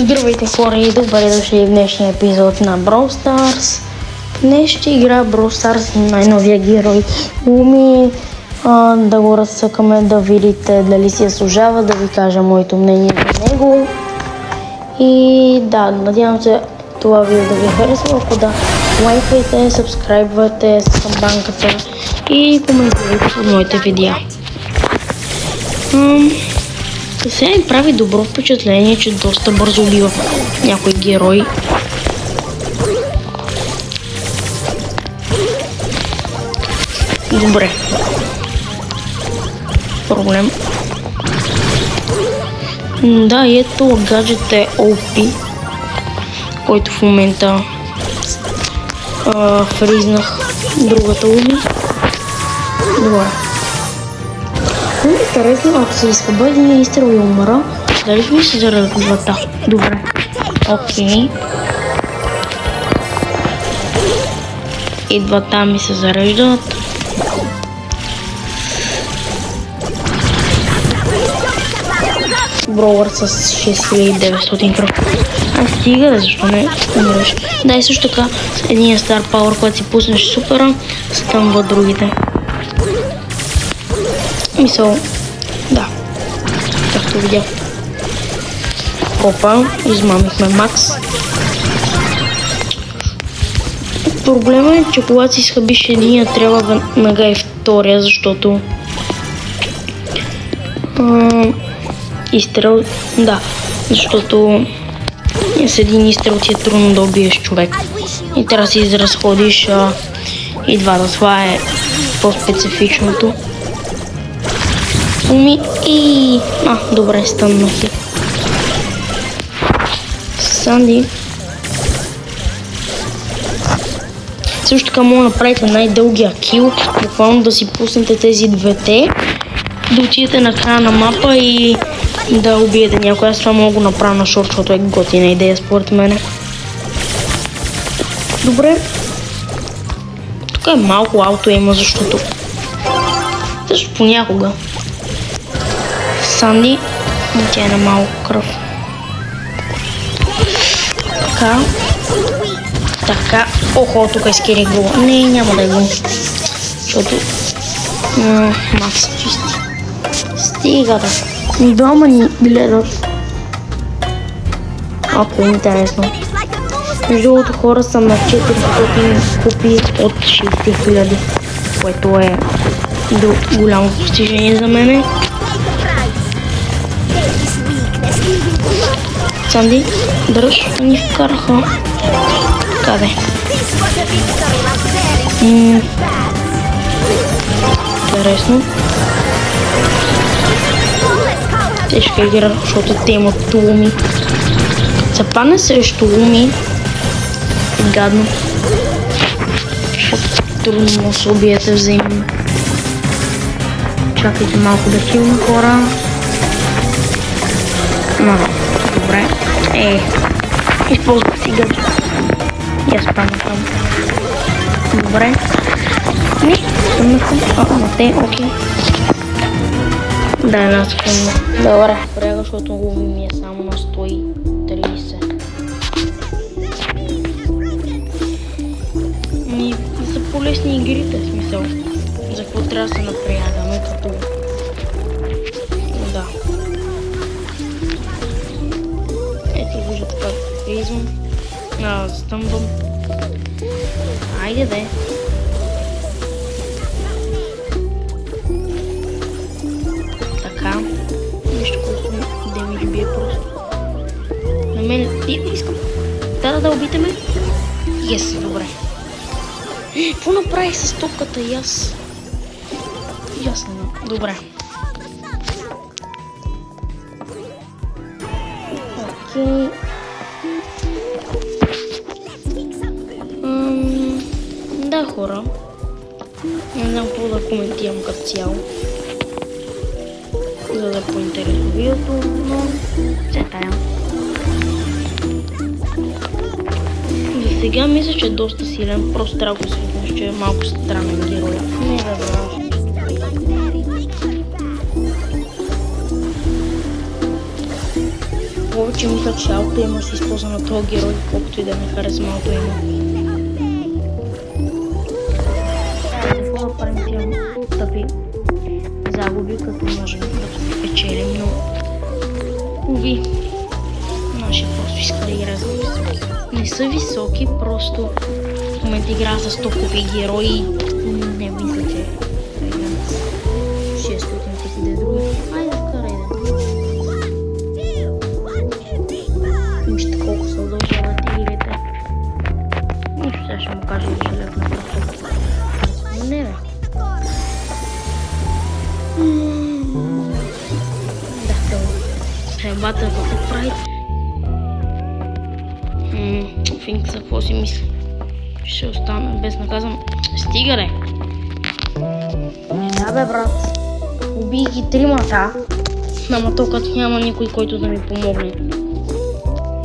Здравейте хора и добре дошли в днешния епизод на Brawl Stars. Днес ще игра Brawl Stars на най-новия герой Луми. Да го разсъкаме, да видите дали си заслужава, да ви кажа моето мнение за него. И да, надявам се това видео да ви харесва. Ако да, лайкайте, сабскрайбвайте с камбанката и коментирайте под моите видеа. Сега ми прави добро впечатление, че доста бързо убива някой герой. Добре. Проблем. Да, и ето гаджет е OP, който в момента фризнах другата Луми. Добре. Интересно, ако се изхъба един изстрел и умра, дали ще ми се зарадат двата? Добре. Окей. И двата ми се зареждат. Броуър с 6900 кръв. Стига, защо не умреш? Да, и също така с един стар пауър, когато си пуснеш супера, стъмва другите. Мисъл, да, както видях. Опа, измамихме Макс. Проблема е, че когато си изхъбиш единия, трябва веднага и втория, защото изстрел, да, защото с един изстрел ти е трудно да убиеш човек и трябва да си изразходиш и двата. Това е по-специфичното. И... добре, стъмнах си. Санди. Също така мога да направите най-дългия кил, буквално да си пуснете тези двете, да отидете на края на мапа и да убиете някой. Аз това мога да го направя на шорт, защото е готина идея според мене. Добре. Тук е малко ауто има, защото също понякога Санди, тя е на малко кръв. Така. Охо, тук изкерих го. Не, няма да е го. Защото Макс чисти. Стига да. Двама ни гледат. Окей, интересно. Между другото, хора съм на 400 купи от 60 000, което е голямо постижение за мене. Санди, дръж, ни вкараха. Къде? Интересно. Тежка игра, защото те имат Луми. Като се падне срещу Луми, е гадно. Защото трудно му се убиете взаимно. Чакайте малко да хилна, хора. Добре. Използвах си гаджет. И аз падна там. Добре. Не, стъмнаха. Те, окей. Да, една секунда. Добре. Пряга, защото Луми ми е само на 130. И са по-лесни игрите, в смисъл. За какво трябва да се напрягаме, като... Да. Ето виждате как фризвам. Стъмвам. Айде де. Така. Вижте колко демидж бие просто. На мен искам. Да убите ме. Yes, добре. Какво направих с топката и аз? Ясно. Добре. Окей. Да, хора. Не знам какво да коментирам като цяло, за да поинтересува видеото, но все тая. За сега мисля, че е доста силен, просто трябва да го свикнеш, че е малко странен герой. Не да знам. повече мисля, че ауто има се използва на този герой, колкото и да не харесва ауто има. Какво да правим тия тъпи загуби, като можем да печелим, но уви, наши просто иска да игра за високи. Не са високи, просто в момента игра за стокови герои. Не мисля, че играят с 600 пъти да е други. Айде, вкарай да. Вижте колко се удължават игрите. Нищо, сега ще му кажа, че лев на просто. Не, бе. Да, требата какво прави? Финкса, какво си мисли? Ще остана безнаказан. Стига, бе! Да, бе, брат. Убих ги тримата. Ама то като няма никой, който да ми помогне.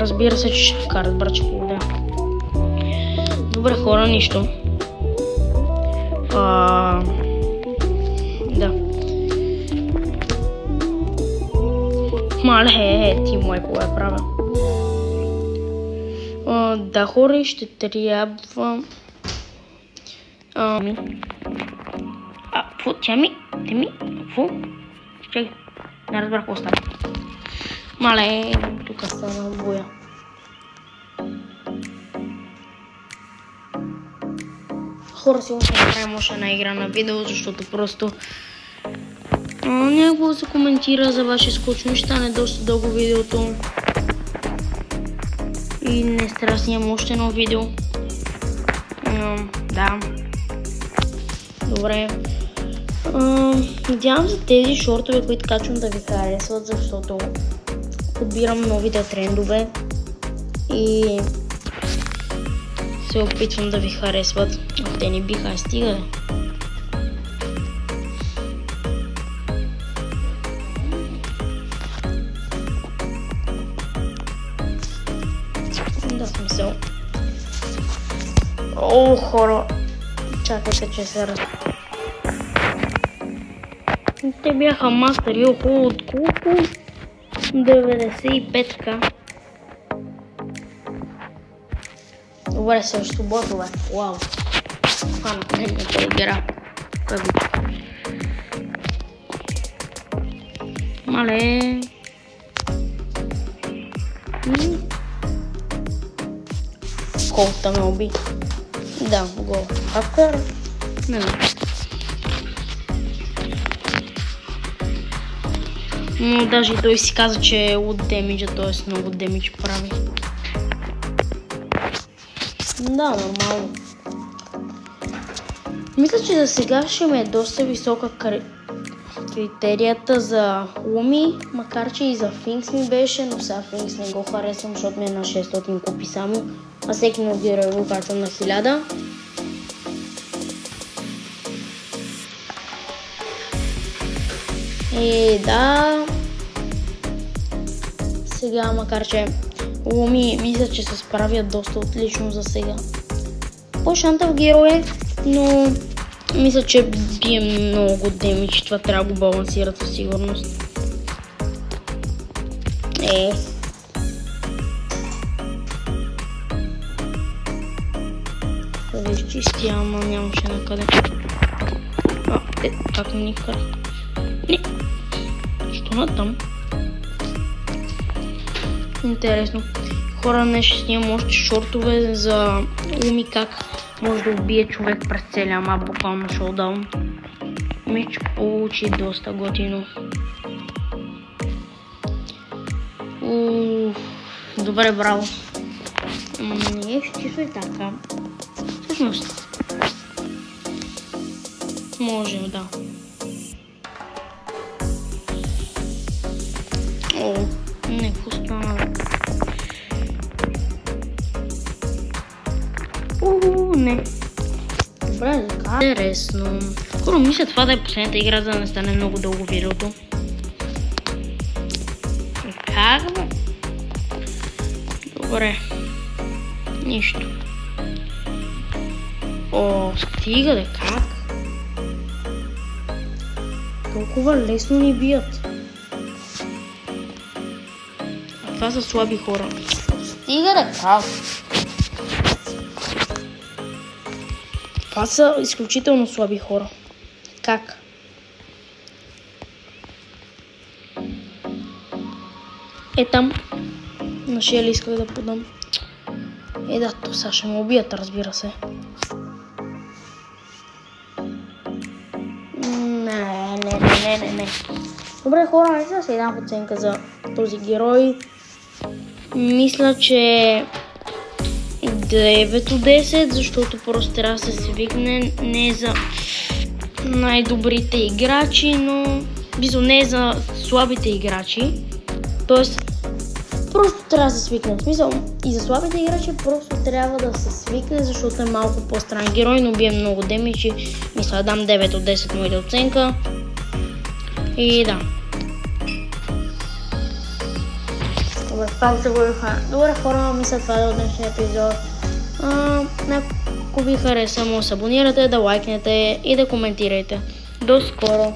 Разбира се, че ще вкарат брачко, да. Добре, хора, нищо. Да. Мале, ти мой по е правя. Да, хора, ще трябва... Фу, фу? Чакай, не разбрах какво става. Мале, тук стана боя. Хора, сигурно ще направим още една игра на видео, защото просто някакво да се коментира за ваше скучно. Ще стане доста дълго видеото. И не трябва да снимам още едно видео. Да. Добре. Надявам се тези шортове, които качвам, да ви харесват, защото подбирам новите трендове и се опитвам да ви харесват. А те не биха, стига. Да, смисъл. О, хора! Чакайте, че се Те бяха мастери, от колко? 95к. Добре, също ботове. Вау. Хана, не игра. Мале. Колта ме уби. Да, гол. Хакър. Не знам. Но даже той си каза, че е от демиджа, т.е. много демидж прави. Да, нормално. Мисля, че за сега ще ме е доста висока критерията за Луми, макар че и за Финкс ми беше, но сега Финкс не го харесвам, защото ми е на 600 купи само, а всеки нов герой го качвам на 1000. И да, сега, макар че Луми мисля, че се справят доста отлично за сега. По-шантав герой е, но мисля, че бие много демидж, това трябва да го балансират със сигурност. Да изчисти, ама нямаше накъде. Как ми ни кара? Не, що на там? Интересно. Хора, днес ще снимам още шортове за Луми, как може да убие човек през целия мап, буквално шоудаун. Мисля, че получи доста готино. Добре, браво. Не е чисто и така. Всъщност. Можем, да. Не, какво стана? Не. Добре, така. Интересно. Скоро мисля това да е последната игра, за да не стане много дълго видеото. Как бе? Добре. Нищо. Стига да как? Толкова лесно ни бият. това са слаби хора. Стига да кал. Това са изключително слаби хора. Как? Там. На Шели исках да подам. Да, то сега ще ме убият, разбира се. Не. Добре, хора, не сега си дам оценка за този герой. Мисля, че 9 от 10, защото просто трябва да се свикне. Не е за най-добрите играчи, но не е за слабите играчи. Тоест, просто трябва да се свикне. В смисъл, и за слабите играчи просто трябва да се свикне, защото е малко по-странен герой, но бие много демидж. Мисля да дам 9 от 10 моята оценка. И да. Добре, пак се говориха. Добре, хора, мисля това е от днешния епизод. Ако ви хареса, може да се абонирате, да лайкнете и да коментирайте. До скоро!